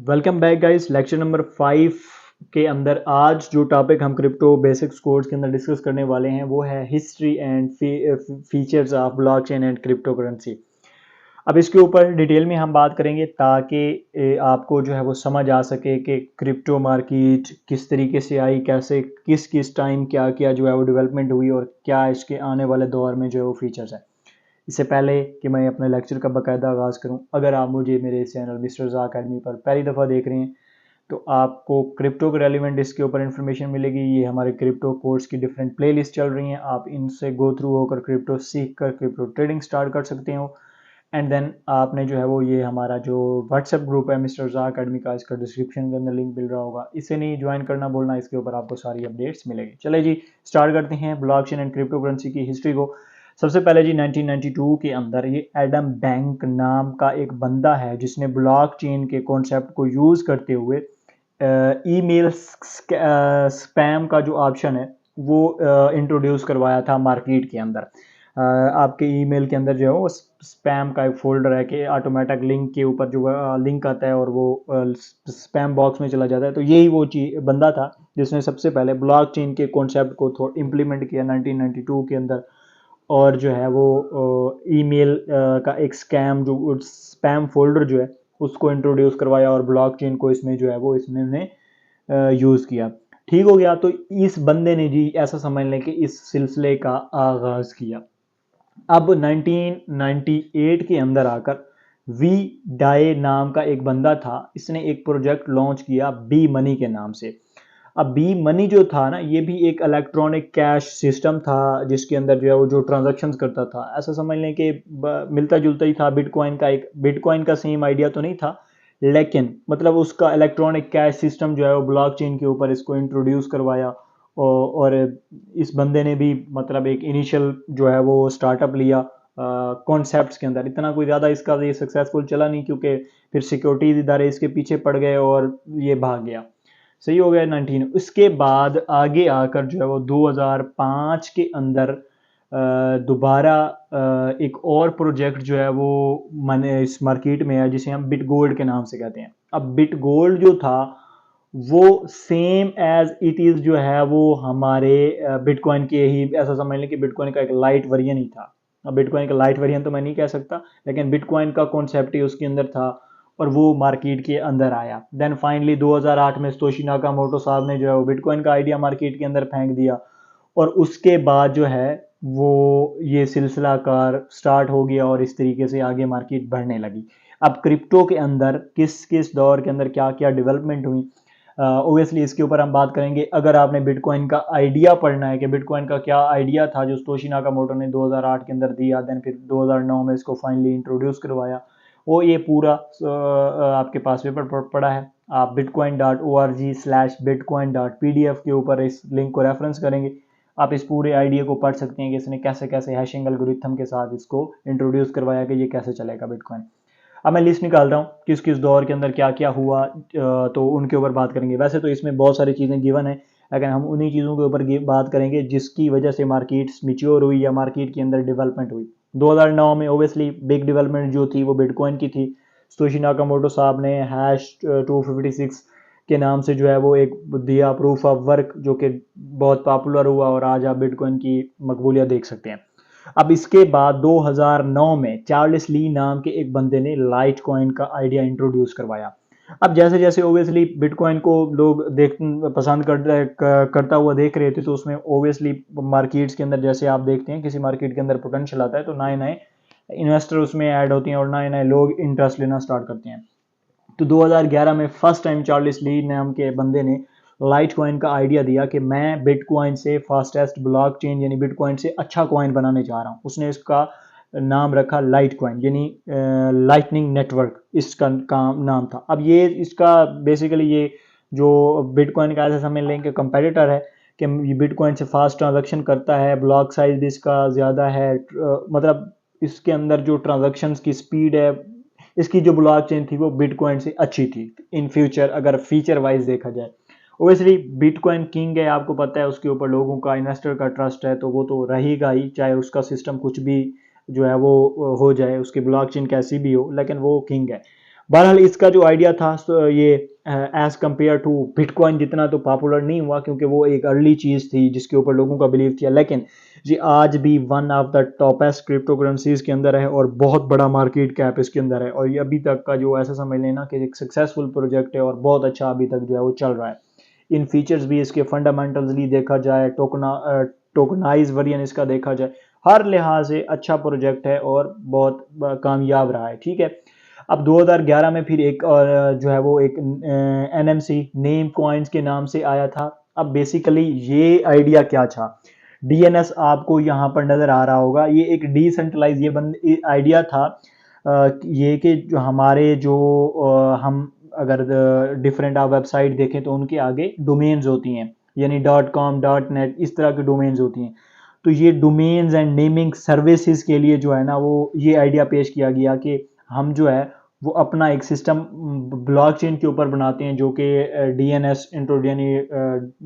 Welcome back guys. Lecture number 5 के अंदर आज जो टॉपिक हम क्रिप्टो बेसिक्स कोर्स के अंदर डिस्कस करने वाले हैं वो है history and features of blockchain and crypto currency. अब इसके ऊपर डिटेल में हम बात करेंगे ताकि आपको जो है वो समझ आ सके कि क्रिप्टो मार्केट किस तरीके से आई, कैसे किस किस टाइम क्या क्या जो है वो डेवलपमेंट हुई और क्या इसके आने वाले दौर में जो है वो फीचर्स हैं। इससे पहले कि मैं अपने लेक्चर का बाकायदा आगाज़ करूं, अगर आप मुझे मेरे चैनल मिस्टर ज़ा अकेडमी पर पहली दफ़ा देख रहे हैं तो आपको क्रिप्टो के रेलिवेंट इसके ऊपर इन्फॉर्मेशन मिलेगी। ये हमारे क्रिप्टो कोर्स की डिफरेंट प्लेलिस्ट चल रही हैं, आप इनसे गो थ्रू होकर क्रिप्टो सीख कर क्रिप्टो ट्रेडिंग स्टार्ट कर सकते हो। एंड देन आपने जो है वो ये हमारा जो व्हाट्सएप ग्रुप है मिस्टर ज़ा अकेडमी का, इसका डिस्क्रिप्शन के अंदर लिंक मिल रहा होगा, इसे नहीं ज्वाइन करना बोलना, इसके ऊपर आपको सारी अपडेट्स मिलेगी। चले जी स्टार्ट करते हैं ब्लॉकचेन एंड क्रिप्टो करेंसी की हिस्ट्री को। सबसे पहले जी 1992 के अंदर ये एडम बैंक नाम का एक बंदा है जिसने ब्लॉकचेन के कॉन्सेप्ट को यूज़ करते हुए ईमेल स्पैम का जो ऑप्शन है वो इंट्रोड्यूस करवाया था मार्केट के अंदर। आपके ईमेल के अंदर जो है वो स्पैम का एक फोल्डर है कि ऑटोमेटिक लिंक के ऊपर जो लिंक आता है और वो स्पैम बॉक्स में चला जाता है। तो यही वो चीज बंदा था जिसने सबसे पहले ब्लॉकचेन के कॉन्सेप्ट को थोड़ा इम्प्लीमेंट किया 1992 के अंदर। और जो है वो ईमेल का एक जो स्पैम फोल्डर जो है उसको इंट्रोड्यूस करवाया और ब्लॉकचेन को इसमें जो है वो इसने यूज़ किया। ठीक हो गया। तो इस बंदे ने जी ऐसा समझ लें कि इस सिलसिले का आगाज़ किया। अब 1998 के अंदर आकर वी डाई नाम का एक बंदा था, इसने एक प्रोजेक्ट लॉन्च किया बी मनी के नाम से। अब बी मनी जो था ना, ये भी एक इलेक्ट्रॉनिक कैश सिस्टम था जिसके अंदर जो है वो जो ट्रांजैक्शंस करता था, ऐसा समझ लें कि मिलता जुलता ही था बिटकॉइन का। एक बिटकॉइन का सेम आइडिया तो नहीं था, लेकिन मतलब उसका इलेक्ट्रॉनिक कैश सिस्टम जो है वो ब्लॉकचेन के ऊपर इसको इंट्रोड्यूस करवाया। और इस बंदे ने भी मतलब एक इनिशियल जो है वो स्टार्टअप लिया कॉन्सेप्ट्स के अंदर। इतना कोई ज़्यादा इसका ये सक्सेसफुल चला नहीं क्योंकि फिर सिक्योरिटी इदारे इसके पीछे पड़ गए और ये भाग गया। सही हो गया 19। उसके बाद आगे आकर जो है वो 2005 के अंदर दोबारा एक और प्रोजेक्ट जो है वो मैंने इस मार्केट में है जिसे हम बिट गोल्ड के नाम से कहते हैं। अब बिट गोल्ड जो था वो सेम एज इट इज़ जो है वो हमारे बिटकॉइन के ही, ऐसा समझ लें कि बिटकॉइन का एक लाइट वेरिएंट ही था। अब बिटकॉइन का लाइट वेरिएंट तो मैं नहीं कह सकता, लेकिन बिटकॉइन का कॉन्सेप्ट ही उसके अंदर था और वो मार्केट के अंदर आया। देन फाइनली 2008 में सतोशी नाकामोटो साहब ने जो है वो बिटकॉइन का आइडिया मार्केट के अंदर फेंक दिया और उसके बाद जो है वो ये सिलसिला कार स्टार्ट हो गया और इस तरीके से आगे मार्केट बढ़ने लगी। अब क्रिप्टो के अंदर किस किस दौर के अंदर क्या क्या डेवलपमेंट हुई, ओबियसली इसके ऊपर हम बात करेंगे। अगर आपने बिटकॉइन का आइडिया पढ़ना है कि बिटकॉइन का क्या आइडिया था जो सतोशी नाकामोटो ने 2008 के अंदर दिया, देन फिर 2009 में इसको फाइनली इंट्रोड्यूस करवाया, वो ये पूरा आपके पास पेपर पड़ा है। आप bitcoin.org/bitcoin.pdf के ऊपर इस लिंक को रेफरेंस करेंगे, आप इस पूरे आइडिया को पढ़ सकते हैं कि इसने कैसे कैसे हैशिंग एल्गोरिथम के साथ इसको इंट्रोड्यूस करवाया कि ये कैसे चलेगा बिटकॉइन। अब मैं लिस्ट निकालता हूँ किस किस दौर के अंदर क्या क्या हुआ, तो उनके ऊपर बात करेंगे। वैसे तो इसमें बहुत सारी चीज़ें गिवन है, लेकिन हम उन्हीं चीज़ों के ऊपर बात करेंगे जिसकी वजह से मार्केट मैच्योर हुई या मार्केट के अंदर डेवलपमेंट हुई। 2009 में ओबियसली बिग डेवलपमेंट जो थी वो बिटकॉइन की थी। सतोशी नाकामोटो साहब ने हैश 256 के नाम से जो है वो एक दिया प्रूफ ऑफ वर्क, जो कि बहुत पॉपुलर हुआ और आज आप बिटकॉइन की मकबूलियत देख सकते हैं। अब इसके बाद 2009 में चार्ल्स ली नाम के एक बंदे ने लाइट कॉइन का आइडिया इंट्रोड्यूस करवाया। अब जैसे जैसे ओबियसली बिटकॉइन को लोग पसंद करता हुआ देख रहे थे, तो उसमें ओबियसली मार्केट्स के अंदर जैसे आप देखते हैं किसी मार्केट के अंदर पोटेंशियल आता है तो नए नए इन्वेस्टर उसमें ऐड होते हैं और नए नए लोग इंटरेस्ट लेना स्टार्ट करते हैं। तो 2011 में फर्स्ट टाइम चार्ल्स ली नाम के बंदे ने लाइट कॉइन का आइडिया दिया कि मैं बिटकॉइन से फास्टेस्ट ब्लॉकचेन यानी बिटकॉइन से अच्छा कॉइन बनाने जा रहा हूँ। उसने इसका नाम रखा लाइट कॉइन यानी लाइटनिंग नेटवर्क, इसका काम नाम था। अब ये इसका बेसिकली ये जो बिटकॉइन का ऐसा समझ लें कि कंपेटिटर है कि ये बिटकॉइन से फास्ट ट्रांजैक्शन करता है, ब्लॉक साइज भी इसका ज़्यादा है, मतलब इसके अंदर जो ट्रांजैक्शंस की स्पीड है, इसकी जो ब्लॉकचेन थी वो बिटकॉइन से अच्छी थी इन फ्यूचर अगर फीचर वाइज देखा जाए। ओबियसली बिटकॉइन किंग है, आपको पता है, उसके ऊपर लोगों का इन्वेस्टर का ट्रस्ट है, तो वो तो रहेगा ही, चाहे उसका सिस्टम कुछ भी जो है वो हो जाए, उसकी ब्लॉकचेन कैसी भी हो, लेकिन वो किंग है। बहरहाल इसका जो आइडिया था ये एज कम्पेयर टू बिटकॉइन जितना तो पॉपुलर नहीं हुआ, क्योंकि वो एक अर्ली चीज़ थी जिसके ऊपर लोगों का बिलीव था, लेकिन ये आज भी one of the toppest crypto currencies के अंदर है और बहुत बड़ा मार्केट कैप इसके अंदर है। और ये अभी तक का जो ऐसा समझ लेना कि एक सक्सेसफुल प्रोजेक्ट है और बहुत अच्छा अभी तक जो है वो चल रहा है। इन फीचर्स भी इसके फंडामेंटल्सली देखा जाए, टोकनाइज वर्जन इसका देखा जाए, हर लिहाज से अच्छा प्रोजेक्ट है और बहुत कामयाब रहा है। ठीक है, अब 2011 में फिर एक और जो है वो एक एनएमसी नेम कॉइन्स के नाम से आया था। अब बेसिकली ये आइडिया क्या था, डीएनएस आपको यहाँ पर नजर आ रहा होगा, ये एक डिसेंट्रलाइज ये आइडिया था ये कि जो हमारे जो हम अगर डिफरेंट आप वेबसाइट देखें तो उनके आगे डोमेन्स होती हैं, यानी .com .net इस तरह की डोमेन्स होती हैं। तो ये डोमेन्स एंड नेमिंग सर्विसेज के लिए जो है ना वो ये आइडिया पेश किया गया कि हम जो है वो अपना एक सिस्टम ब्लॉकचेन के ऊपर बनाते हैं, जो कि डीएनएस यानी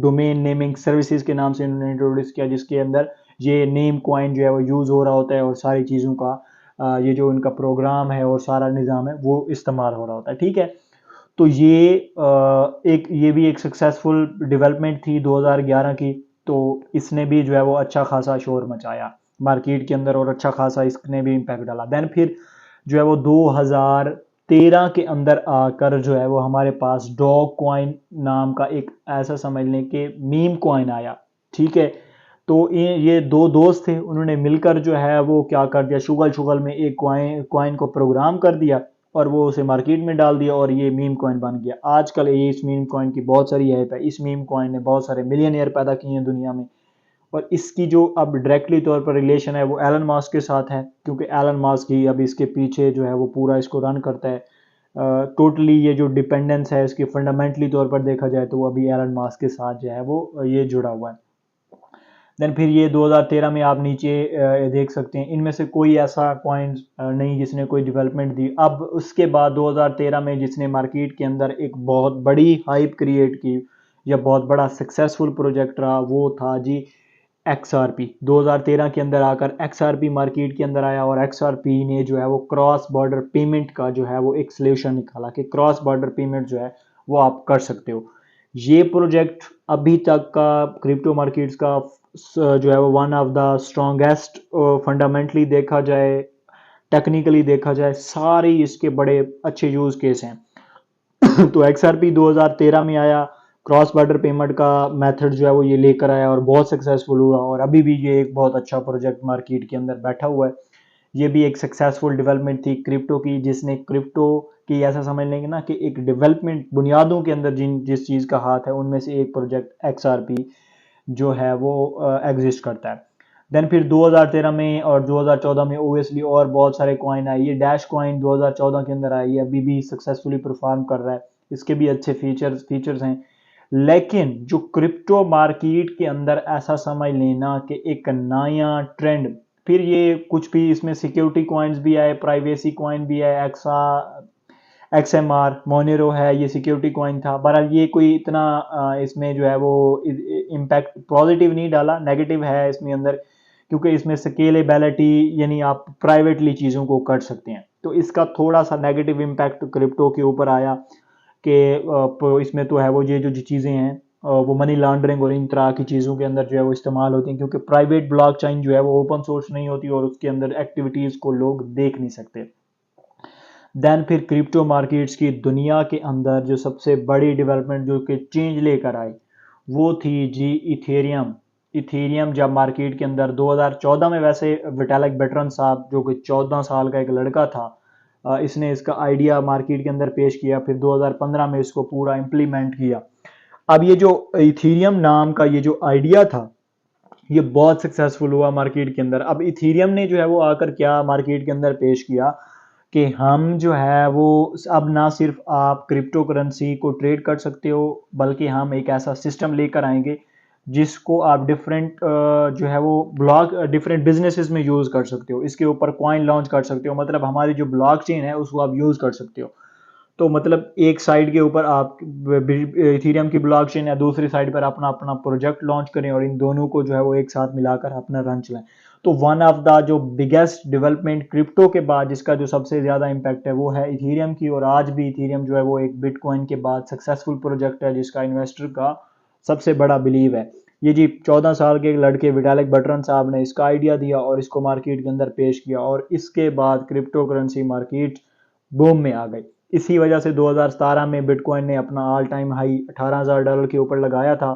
डोमेन नेमिंग सर्विसेज के नाम से इन्होंने इंट्रोड्यूस किया, जिसके अंदर ये नेम कॉइन जो है वो यूज़ हो रहा होता है और सारी चीज़ों का ये जो इनका प्रोग्राम है और सारा निज़ाम है वो इस्तेमाल हो रहा होता है। ठीक है, तो ये भी एक सक्सेसफुल डेवलपमेंट थी 2011 की। तो इसने भी जो है वो अच्छा खासा शोर मचाया मार्केट के अंदर और अच्छा खासा इसने भी इम्पैक्ट डाला। देन फिर जो है वो 2013 के अंदर आकर जो है वो हमारे पास डॉग कॉइन नाम का एक ऐसा समझ लें कि मीम कॉइन आया। ठीक है, तो ये दो दोस्त थे, उन्होंने मिलकर जो है वो क्या कर दिया, शुगल शुगल में एक कॉइन को प्रोग्राम कर दिया और वो उसे मार्केट में डाल दिया और ये मीम कॉइन बन गया। आजकल ये इस मीम कॉइन की बहुत सारी ऐप है, इस मीम कॉइन ने बहुत सारे मिलियनियर पैदा किए हैं दुनिया में। और इसकी जो अब डायरेक्टली तौर पर रिलेशन है वो एलन मास्क के साथ है, क्योंकि एलन मास्क ही अब इसके पीछे जो है वो पूरा इसको रन करता है। टोटली ये जो डिपेंडेंस है इसकी फंडामेंटली तौर पर देखा जाए तो वो अभी एलन मास्क के साथ जो है वो ये जुड़ा हुआ है। देन फिर ये 2013 में आप नीचे देख सकते हैं, इनमें से कोई ऐसा कॉइन्स नहीं जिसने कोई डेवलपमेंट दी। अब उसके बाद 2013 में जिसने मार्केट के अंदर एक बहुत बड़ी हाइप क्रिएट की या बहुत बड़ा सक्सेसफुल प्रोजेक्ट रहा वो था जी XRP। 2013 के अंदर आकर XRP मार्केट के अंदर आया और XRP ने जो है वो क्रॉस बॉर्डर पेमेंट का जो है वो एक सोल्यूशन निकाला कि क्रॉस बॉर्डर पेमेंट जो है वो आप कर सकते हो। ये प्रोजेक्ट अभी तक का क्रिप्टो मार्केट्स का जो है वो one of the strongest, fundamentally देखा जाए, टेक्निकली देखा जाए, सारे इसके बड़े अच्छे यूज केस हैं। तो XRP 2013 में आया, क्रॉस बॉर्डर पेमेंट का मेथड जो है वो ये लेकर आया और बहुत सक्सेसफुल हुआ और अभी भी ये एक बहुत अच्छा प्रोजेक्ट मार्केट के अंदर बैठा हुआ है। ये भी एक सक्सेसफुल डेवलपमेंट थी क्रिप्टो की, जिसने क्रिप्टो की ऐसा समझ लेंगे ना कि एक डेवलपमेंट बुनियादों के अंदर जिस चीज़ का हाथ है उनमें से एक प्रोजेक्ट XRP जो है वो एग्जिस्ट करता है। देन फिर 2013 में और 2014 में ओबियसली और बहुत सारे कॉइन आए। ये डैश कॉइन 2014 के अंदर आई है, अभी भी सक्सेसफुली परफॉर्म कर रहा है, इसके भी अच्छे फीचर्स हैं। लेकिन जो क्रिप्टो मार्केट के अंदर ऐसा समझ लेना कि एक नया ट्रेंड, फिर ये कुछ भी इसमें सिक्योरिटी कॉइन्स भी आए, प्राइवेसी कॉइन भी आए, XMR मोनेरो है, ये सिक्योरिटी कॉइन था। बहरहाल ये कोई इतना इसमें जो है वो इम्पैक्ट पॉजिटिव नहीं डाला, नेगेटिव है इसमें अंदर, क्योंकि इसमें स्केलेबिलिटी यानी आप प्राइवेटली चीज़ों को कर सकते हैं। तो इसका थोड़ा सा नेगेटिव इम्पैक्ट क्रिप्टो के ऊपर आया कि इसमें तो है वो ये जो चीज़ें हैं वो मनी लॉन्ड्रिंग और इन तरह की चीज़ों के अंदर जो है वो इस्तेमाल होती हैं, क्योंकि प्राइवेट ब्लॉकचेन जो है वो ओपन सोर्स नहीं होती और उसके अंदर एक्टिविटीज़ को लोग देख नहीं सकते। देन फिर क्रिप्टो मार्केट्स की दुनिया के अंदर जो सबसे बड़ी डेवलपमेंट जो कि चेंज लेकर आई वो थी जी इथेरियम। इथेरियम जब मार्केट के अंदर 2014 में, वैसे विटालिक बटरन साहब जो कि 14 साल का एक लड़का था, इसने इसका आइडिया मार्केट के अंदर पेश किया, फिर 2015 में इसको पूरा इम्प्लीमेंट किया। अब ये जो इथेरियम नाम का ये जो आइडिया था ये बहुत सक्सेसफुल हुआ मार्केट के अंदर। अब इथेरियम ने जो है वो आकर क्या मार्केट के अंदर पेश किया कि हम जो है वो अब ना सिर्फ आप क्रिप्टो करेंसी को ट्रेड कर सकते हो, बल्कि हम एक ऐसा सिस्टम लेकर आएंगे जिसको आप डिफरेंट जो है वो ब्लॉक डिफरेंट बिजनेसेस में यूज़ कर सकते हो, इसके ऊपर कॉइन लॉन्च कर सकते हो, मतलब हमारी जो ब्लॉकचेन है उसको आप यूज़ कर सकते हो। तो मतलब एक साइड के ऊपर आप इथेरियम की ब्लॉकचेन या दूसरी साइड पर अपना अपना प्रोजेक्ट लॉन्च करें और इन दोनों को जो है वो एक साथ मिलाकर अपना रन चलाएं। तो वन ऑफ द जो बिगेस्ट डेवलपमेंट क्रिप्टो के बाद जिसका जो सबसे ज़्यादा इम्पैक्ट है वो है इथेरियम की, और आज भी इथेरियम जो है वो एक बिटकॉइन के बाद सक्सेसफुल प्रोजेक्ट है जिसका इन्वेस्टर का सबसे बड़ा बिलीव है। ये जी 14 साल के लड़के विटालिक बर्टन साहब ने इसका आइडिया दिया और इसको मार्केट के अंदर पेश किया, और इसके बाद क्रिप्टो करेंसी मार्केट बूम में आ गई। इसी वजह से 2017 में बिटकॉइन ने अपना ऑल टाइम हाई $18,000 के ऊपर लगाया था।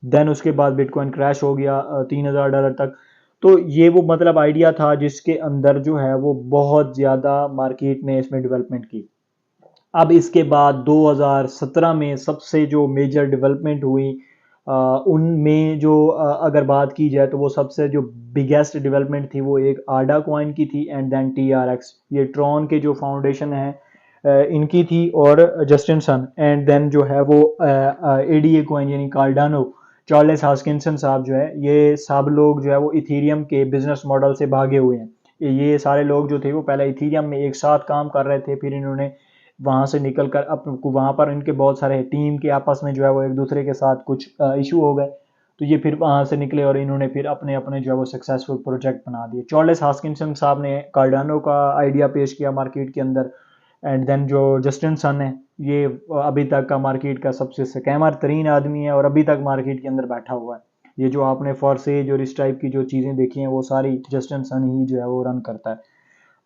देन उसके बाद बिटकॉइन क्रैश हो गया $3,000 तक। तो ये वो मतलब आइडिया था जिसके अंदर जो है वो बहुत ज़्यादा मार्केट ने इसमें डेवलपमेंट की। अब इसके बाद 2017 में सबसे जो मेजर डेवलपमेंट हुई उनमें जो अगर बात की जाए तो वो सबसे जो बिगेस्ट डेवलपमेंट थी वो एक आडा कॉइन की थी, एंड देन TRX, ये ट्रॉन के जो फाउंडेशन है इनकी थी, और जस्टिन सन, एंड देन जो है वो ADA कॉइन यानी कार्डानो, चार्ल्स हॉस्किंसन साहब जो है, ये सब लोग जो है वो इथेरियम के बिजनेस मॉडल से भागे हुए हैं। ये सारे लोग जो थे वो पहले इथेरियम में एक साथ काम कर रहे थे, फिर इन्होंने वहां से निकल कर वहां पर इनके बहुत सारे टीम के आपस में जो है वो एक दूसरे के साथ कुछ इशू हो गए, तो ये फिर वहां से निकले और इन्होंने फिर अपने अपने जो है वो सक्सेसफुल प्रोजेक्ट बना दिए। चार्ल्स हॉस्किंसन साहब ने कार्डानो का आइडिया पेश किया मार्केट के अंदर, एंड देन जो जस्टिन सन है ये अभी तक का मार्केट का सबसे स्कैमर तरीन आदमी है और अभी तक मार्केट के अंदर बैठा हुआ है। ये जो आपने फॉरसेज और इस टाइप की जो चीज़ें देखी हैं वो सारी जस्टिन सन ही जो है वो रन करता है।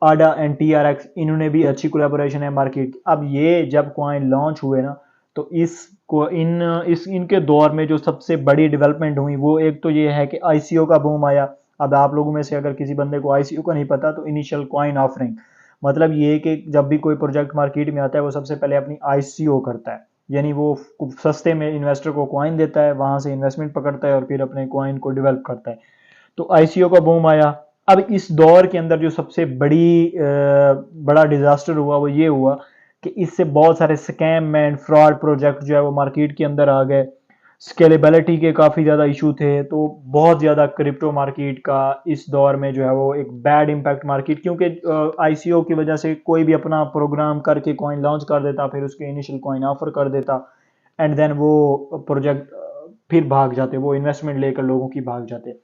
आडा एंड TRX इन्होंने भी अच्छी कोलैबोरेशन है मार्केट की। अब ये जब कॉइन लॉन्च हुए ना, तो इनके दौर में जो सबसे बड़ी डेवलपमेंट हुई वो एक तो ये है कि ICO का बूम आया। अब आप लोगों में से अगर किसी बंदे को ICO का नहीं पता तो इनिशियल कॉइन ऑफरिंग मतलब ये कि जब भी कोई प्रोजेक्ट मार्केट में आता है वो सबसे पहले अपनी ICO करता है, यानी वो सस्ते में इन्वेस्टर को कॉइन देता है, वहां से इन्वेस्टमेंट पकड़ता है और फिर अपने कॉइन को डेवलप करता है। तो ICO का बूम आया। अब इस दौर के अंदर जो सबसे बड़ा डिजास्टर हुआ वो ये हुआ कि इससे बहुत सारे स्कैम एंड फ्रॉड प्रोजेक्ट जो है वो मार्केट के अंदर आ गए। स्केलेबिलिटी के काफ़ी ज़्यादा इशू थे, तो बहुत ज़्यादा क्रिप्टो मार्केट का इस दौर में जो है वो एक बैड इम्पैक्ट मार्केट, क्योंकि ICO की वजह से कोई भी अपना प्रोग्राम करके कॉइन लॉन्च कर देता, फिर उसके इनिशियल कॉइन ऑफर कर देता, एंड देन वो प्रोजेक्ट फिर भाग जाते, वो इन्वेस्टमेंट लेकर लोगों की भाग जाते।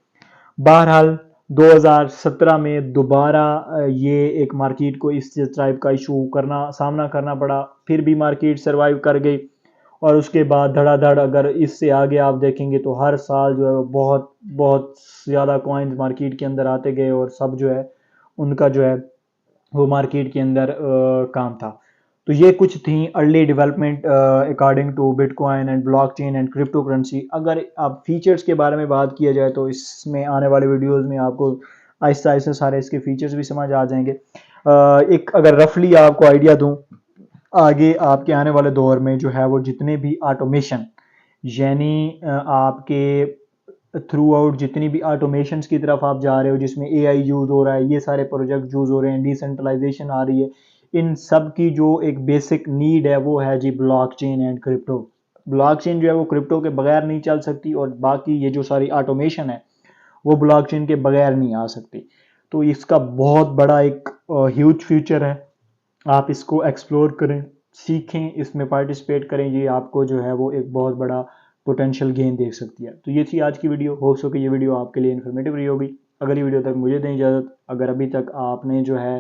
बहरहाल 2017 में दोबारा ये एक मार्केट को इस टाइप का इशू सामना करना पड़ा, फिर भी मार्केट सरवाइव कर गई, और उसके बाद धड़ाधड़ अगर इससे आगे आप देखेंगे तो हर साल जो है वो बहुत बहुत ज़्यादा कॉइन्स मार्केट के अंदर आते गए, और सब जो है उनका जो है वो मार्केट के अंदर काम था। तो ये कुछ थी early development according to bitcoin and blockchain and crypto currency. अगर आप फीचर्स के बारे में बात किया जाए तो इसमें आने वाले वीडियोस में आपको आहिस्ता आहिस्ता सारे इसके फीचर्स भी समझ आ जाएंगे। एक अगर रफली आपको आइडिया दूं, आगे आपके आने वाले दौर में जो है वो जितने भी ऑटोमेशन, यानी आपके थ्रू आउट जितनी भी ऑटोमेशन की तरफ आप जा रहे हो जिसमें AI यूज़ हो रहा है, ये सारे प्रोजेक्ट यूज़ हो रहे हैं, डिसेंट्रलाइजेशन आ रही है, इन सब की जो एक बेसिक नीड है वो है जी ब्लॉकचेन एंड क्रिप्टो। ब्लॉकचेन जो है वो क्रिप्टो के बगैर नहीं चल सकती, और बाकी ये जो सारी ऑटोमेशन है वो ब्लॉकचेन के बगैर नहीं आ सकती। तो इसका बहुत बड़ा एक ह्यूज फ्यूचर है। आप इसको एक्सप्लोर करें, सीखें, इसमें पार्टिसिपेट करें, ये आपको जो है वो एक बहुत बड़ा पोटेंशियल गेन देख सकती है। तो ये थी आज की वीडियो, होप्स हो कि ये वीडियो आपके लिए इन्फॉर्मेटिव रही होगी। अगली वीडियो तक मुझे दें इजाज़त। अगर अभी तक आपने जो है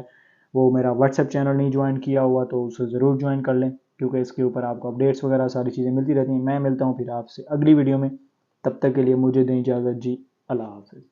वो मेरा व्हाट्सएप चैनल नहीं ज्वाइन किया हुआ तो उसे ज़रूर ज्वाइन कर लें, क्योंकि इसके ऊपर आपको अपडेट्स वगैरह सारी चीज़ें मिलती रहती हैं। मैं मिलता हूँ फिर आपसे अगली वीडियो में, तब तक के लिए मुझे दें इजाज़त जी। अल्लाह हाफ़िज़।